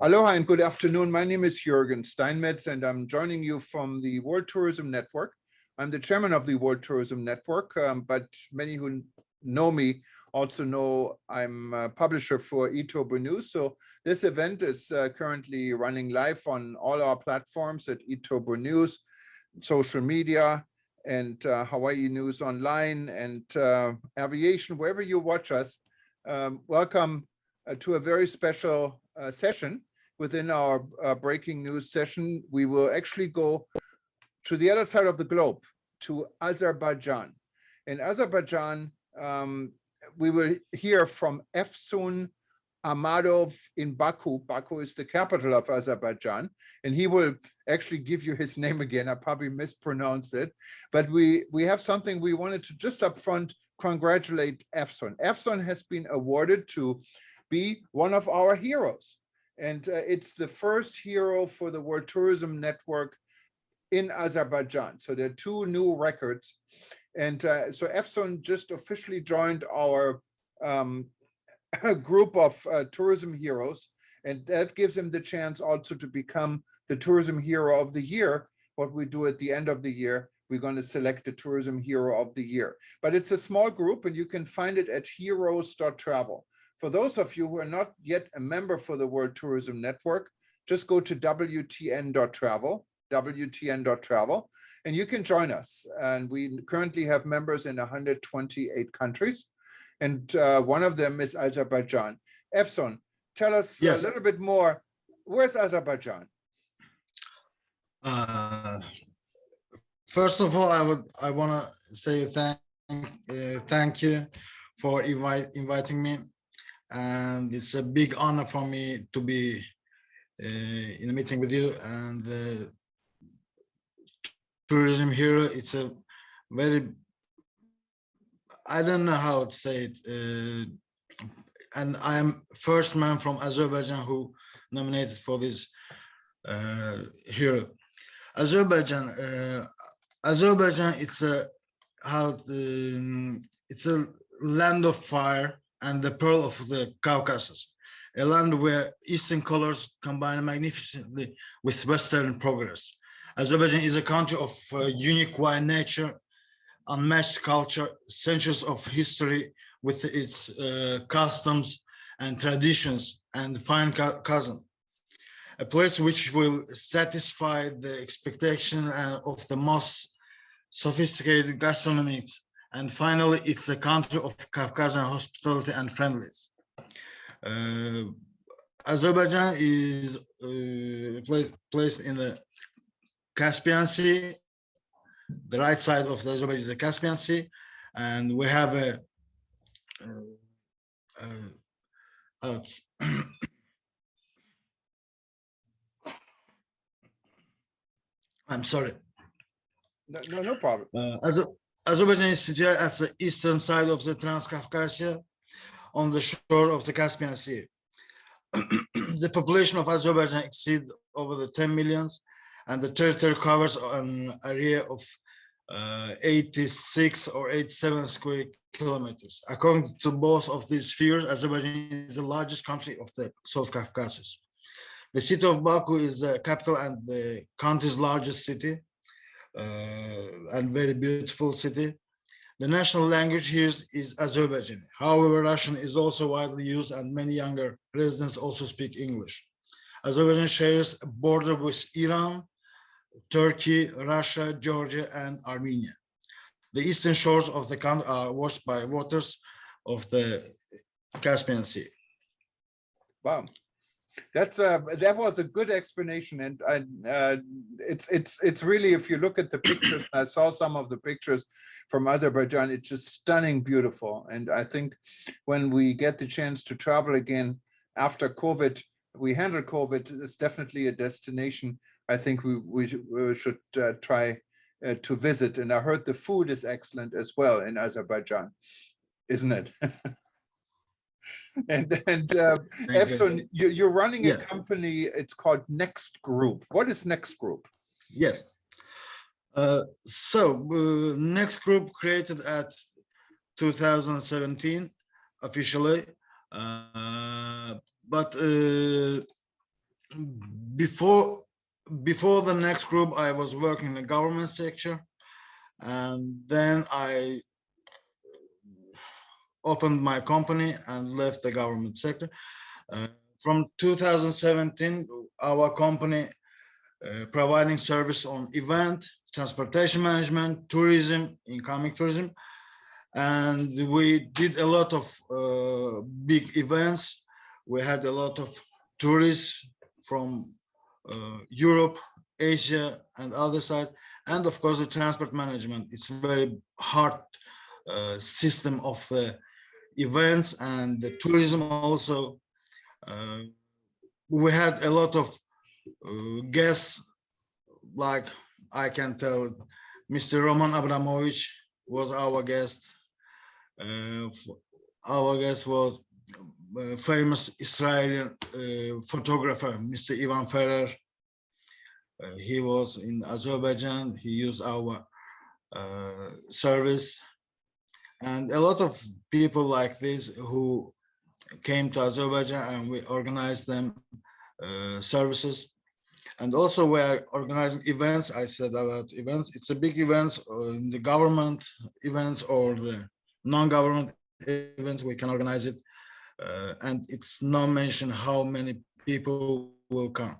Aloha and good afternoon. My name is Jürgen Steinmetz, and I'm joining you from the World Tourism Network. I'm the chairman of the World Tourism Network, but many who know me also know I'm a publisher for eTober News. So this event is currently running live on all our platforms at eTober News, social media, and Hawaii News Online, and aviation, wherever you watch us. Welcome to a very special session. Within our breaking news session, we will actually go to the other side of the globe, to Azerbaijan. In Azerbaijan, we will hear from Efsun Ahmadov in Baku. Baku is the capital of Azerbaijan, and he will actually give you his name again. I probably mispronounced it, but we have something we wanted to just up front congratulate Efsun. Efsun has been awarded to be one of our heroes. And it's the first hero for the World Tourism Network in Azerbaijan. So there are two new records. And so Efsun just officially joined our group of tourism heroes. And that gives him the chance also to become the tourism hero of the year. What we do at the end of the year, we're going to select the tourism hero of the year. But it's a small group, and you can find it at heroes.travel. For those of you who are not yet a member for the World Tourism Network, just go to WTN.travel, and you can join us. And we currently have members in 128 countries, and one of them is Azerbaijan. Efsun, tell us a little bit more. Where's Azerbaijan? First of all, I want to say thank you for inviting me. And it's a big honor for me to be in a meeting with you. And tourism hero, it's a very, I don't know how to say it. And I am first man from Azerbaijan who nominated for this hero. Azerbaijan, it's a land of fire and the pearl of the Caucasus, a land where Eastern colors combine magnificently with Western progress. Azerbaijan is a country of unique wide nature, unmatched culture, centuries of history with its customs and traditions, and fine cousin. A place which will satisfy the expectation of the most sophisticated gastronomy. And finally, it's a country of Caucasian hospitality and friendliness. Azerbaijan is placed in the Caspian Sea. The right side of Azerbaijan is the Caspian Sea, and we have a I'm sorry. No problem. Azerbaijan is situated at the eastern side of the Transcaucasia on the shore of the Caspian Sea. The population of Azerbaijan exceeds over the 10 millions, and the territory covers an area of 86 or 87 square kilometers. According to both of these figures, Azerbaijan is the largest country of the South Caucasus. The city of Baku is the capital and the country's largest city. And very beautiful city. The national language here is Azerbaijani. However, Russian is also widely used, and many younger residents also speak English. Azerbaijan shares a border with Iran, Turkey, Russia, Georgia, and Armenia. The eastern shores of the country are washed by waters of the Caspian Sea. Wow. That was a good explanation, and it's really, if you look at the pictures, I saw some of the pictures from Azerbaijan, it's just stunning, beautiful. And I think when we get the chance to travel again after COVID, we handle COVID, it's definitely a destination I think we should try to visit. And I heard the food is excellent as well in Azerbaijan, isn't it? And Efsun, you're running a company, it's called Next Group. What is Next Group? Yes. Next Group created at 2017 officially, but before before the Next Group, I was working in the government sector, and then I opened my company and left the government sector. From 2017, our company providing service on event, transportation management, tourism, incoming tourism, and we did a lot of big events. We had a lot of tourists from Europe, Asia, and other side, and of course the transport management. It's a very hard system of the events and the tourism also. We had a lot of guests, like I can tell, Mr. Roman Abramovich was our guest. Our guest was famous Israeli photographer, Mr. Ivan Ferrer. He was in Azerbaijan. He used our service. And a lot of people like this who came to Azerbaijan, and we organized them services. And also we are organizing events. I said about events. It's a big events in the government events or the non-government events. We can organize it. And it's not mentioned how many people will come.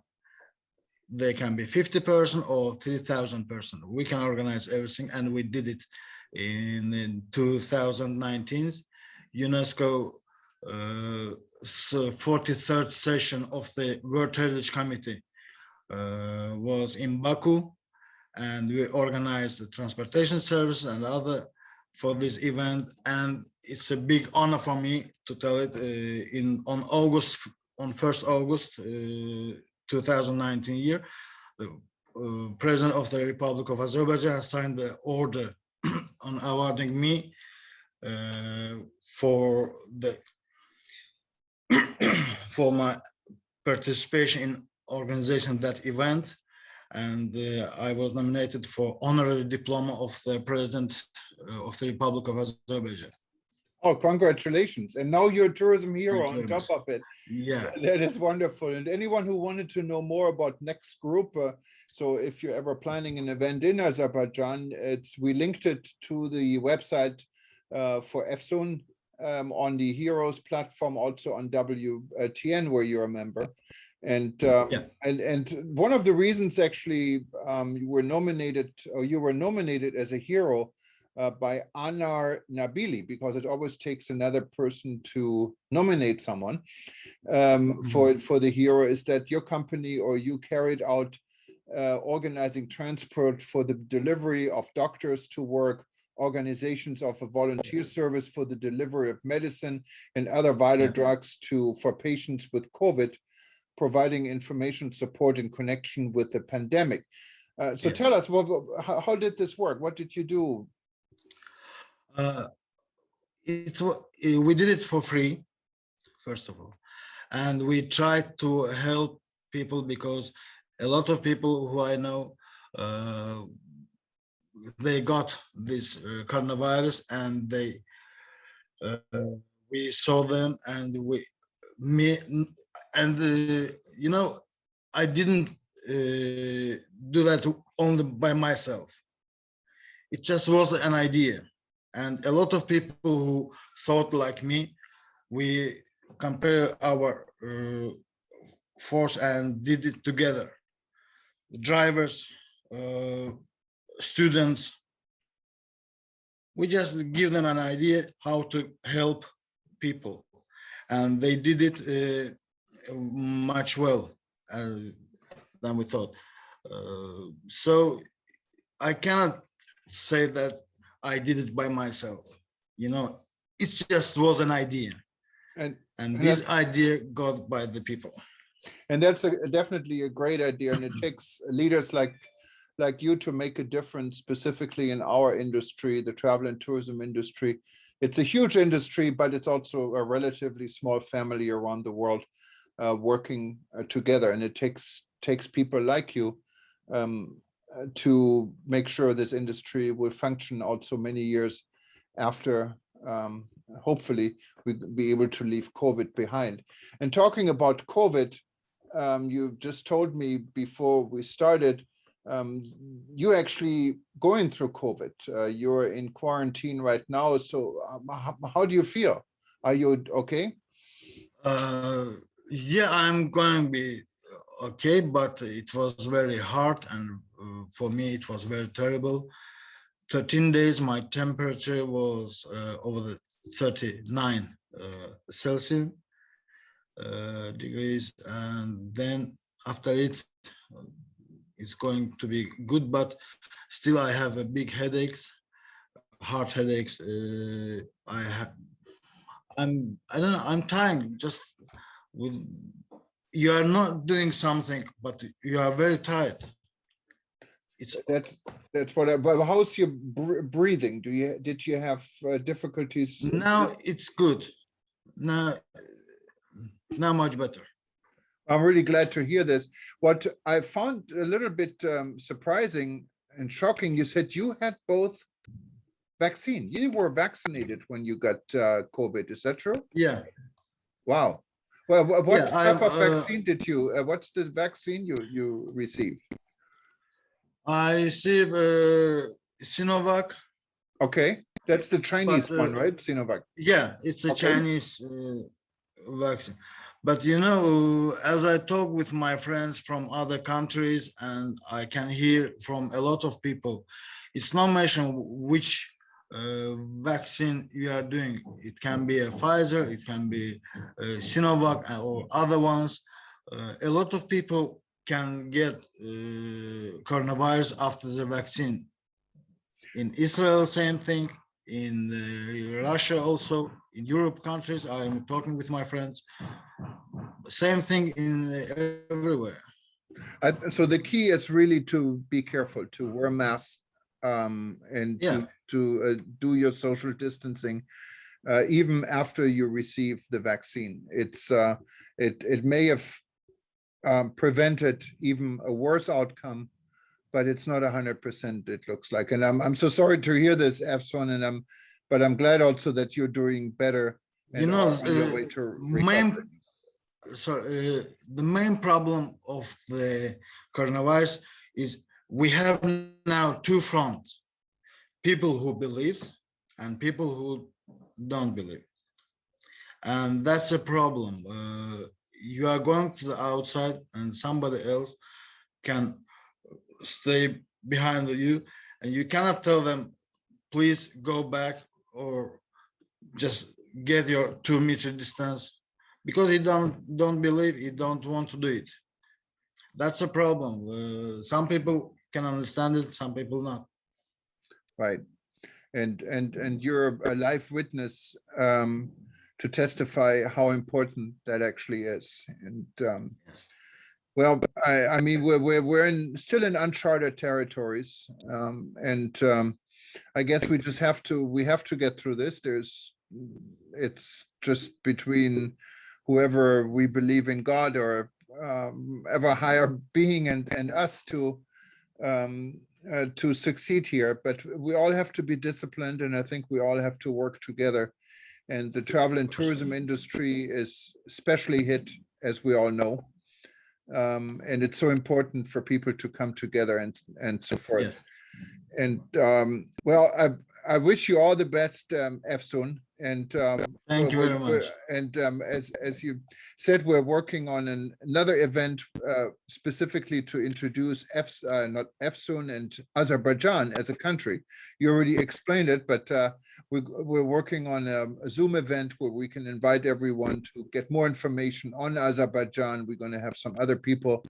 They can be 50 person or 3,000 person. We can organize everything, and we did it in 2019. UNESCO 43rd session of the World Heritage Committee was in Baku, and we organized the transportation service and other for this event. And it's a big honor for me to tell it on 1st August 2019 year, the President of the Republic of Azerbaijan signed the order on awarding me for the for my participation in organization that event, and I was nominated for honorary diploma of the President of the Republic of Azerbaijan. Oh, congratulations. And now you're a tourism hero on top of it. Yeah. That is wonderful. And anyone who wanted to know more about Next Group, so if you're ever planning an event in Azerbaijan, we linked it to the website for Efsun on the Heroes platform, also on WTN, where you're a member. And and one of the reasons actually you were nominated as a hero by Anar Nabili, because it always takes another person to nominate someone for the hero, is that your company or you carried out organizing transport for the delivery of doctors to work, organizations of a volunteer service for the delivery of medicine and other vital drugs for patients with COVID, providing information, support, in connection with the pandemic. So tell us, how did this work? What did you do? We did it for free, first of all, and we tried to help people, because a lot of people who I know, they got this coronavirus, and we saw them, and you know, I didn't do that only by myself. It just was an idea. And a lot of people who thought like me, we compare our force and did it together. The drivers, students, we just give them an idea how to help people. And they did it much well than we thought. So I cannot say that I did it by myself. You know, it just was an idea, and this idea got by the people. And that's definitely a great idea, and it takes leaders like you to make a difference, specifically in our industry, the travel and tourism industry. It's a huge industry, but it's also a relatively small family around the world working together, and it takes people like you to make sure this industry will function also many years after, hopefully, we'll be able to leave COVID behind. And talking about COVID, you just told me before we started, you're actually going through COVID. You're in quarantine right now. So how do you feel? Are you okay? Yeah, I'm going to be okay, but it was very hard, and for me it was very terrible. 13 days, my temperature was over the 39 Celsius degrees, and then after it, it's going to be good, but still I have a big headaches, heart headaches. I don't know, I'm tired just with, you are not doing something, but you are very tired. It's That's what. But how's your breathing? Did you have difficulties? now it's good. Now, now much better. I'm really glad to hear this. What I found a little bit surprising and shocking, you said you had both vaccine. You were vaccinated when you got COVID. Is that true? Yeah. Wow. Well, what Yeah, type of vaccine did you? What's the vaccine you received? I received Sinovac. Okay, that's the Chinese But, one, right? Sinovac. Yeah, it's a Okay. Chinese vaccine. But you know, as I talk with my friends from other countries, and I can hear from a lot of people, it's not mentioned which vaccine you are doing. It can be a Pfizer, it can be Sinovac or other ones. A lot of people can get coronavirus after the vaccine. In Israel, same thing. In Russia also, in Europe countries, I'm talking with my friends. Same thing in everywhere. So the key is really to be careful, to wear masks, and Yeah. to do your social distancing, even after you receive the vaccine. It may have prevented even a worse outcome, but it's not 100%. It looks like, and I'm so sorry to hear this, Efsun, and but I'm glad also that you're doing better and You know, are on your way to recovery. The main problem of the coronavirus is we have now two fronts: people who believe and people who don't believe, and that's a problem. You are going to the outside, and somebody else can stay behind you, and you cannot tell them, please go back or just get your 2 meter distance, because he don't believe, he don't want to do it. That's a problem. Some people can understand it, some people not. Right. And you're a live witness to testify how important that actually is. And Yes. well, I mean, we're still in uncharted territories, and I guess we just have to get through this. It's just between whoever we believe in, God or ever higher being, and us to succeed here. But we all have to be disciplined, and I think we all have to work together. And the travel and tourism industry is especially hit, as we all know. And it's so important for people to come together and so forth. Yes. And well, I wish you all the best, Efsun. And Thank you very much. And as you said, we're working on another event specifically to introduce not Efsun and Azerbaijan as a country. You already explained it, but we're working on a Zoom event where we can invite everyone to get more information on Azerbaijan. We're going to have some other people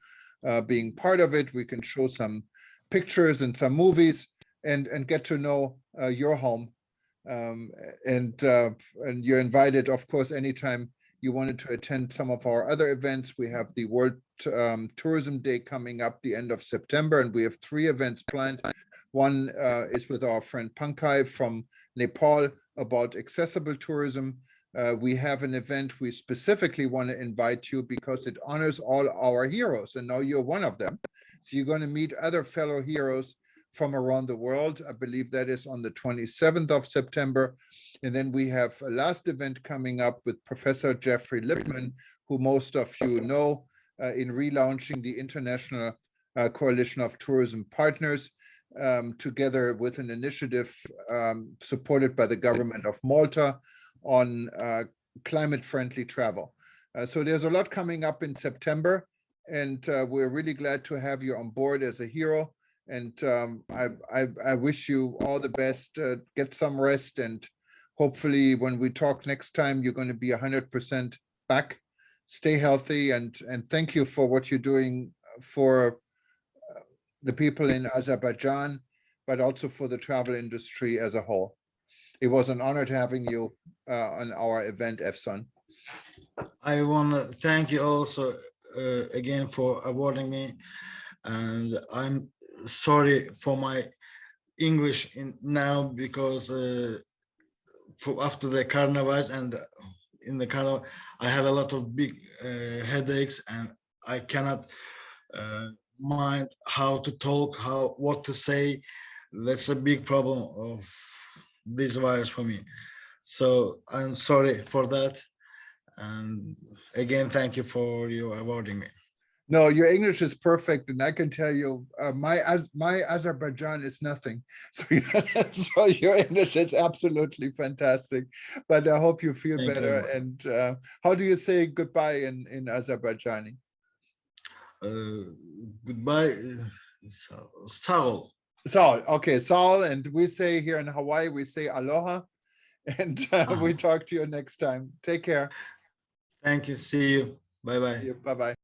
being part of it. We can show some pictures and some movies and get to know your home. And you're invited, of course, anytime you wanted to attend some of our other events. We have the World Tourism Day coming up the end of September, and we have 3 events planned. One is with our friend Pankaj from Nepal about accessible tourism. We have an event we specifically want to invite you because it honors all our heroes, and now you're one of them. So you're going to meet other fellow heroes from around the world. I believe that is on the 27th of September. And then we have a last event coming up with Professor Jeffrey Lipman, who most of you know. in relaunching the International Coalition of Tourism Partners, together with an initiative supported by the government of Malta on climate-friendly travel. So there's a lot coming up in September, and we're really glad to have you on board as a hero. And I wish you all the best. Get some rest, and hopefully when we talk next time, you're going to be 100% back. Stay healthy, and thank you for what you're doing for the people in Azerbaijan, but also for the travel industry as a whole. It was an honor to having you on our event, Efsun. I want to thank you also again for awarding me, and I'm sorry for my English now because after the carnivals and in the carnival I have a lot of big headaches, and I cannot mind how to talk, what to say. That's a big problem of this virus for me. So I'm sorry for that. And again, thank you for you awarding me. No, your English is perfect, and I can tell you, my Azerbaijan is nothing. So, so your English is absolutely fantastic. But I hope you feel Thank you better. very And how do you say goodbye in Azerbaijani? Goodbye, Saul. Saul, okay, Saul, and we say here in Hawaii, we say aloha, and we talk to you next time. Take care. Thank you. See you. Bye-bye. Bye-bye.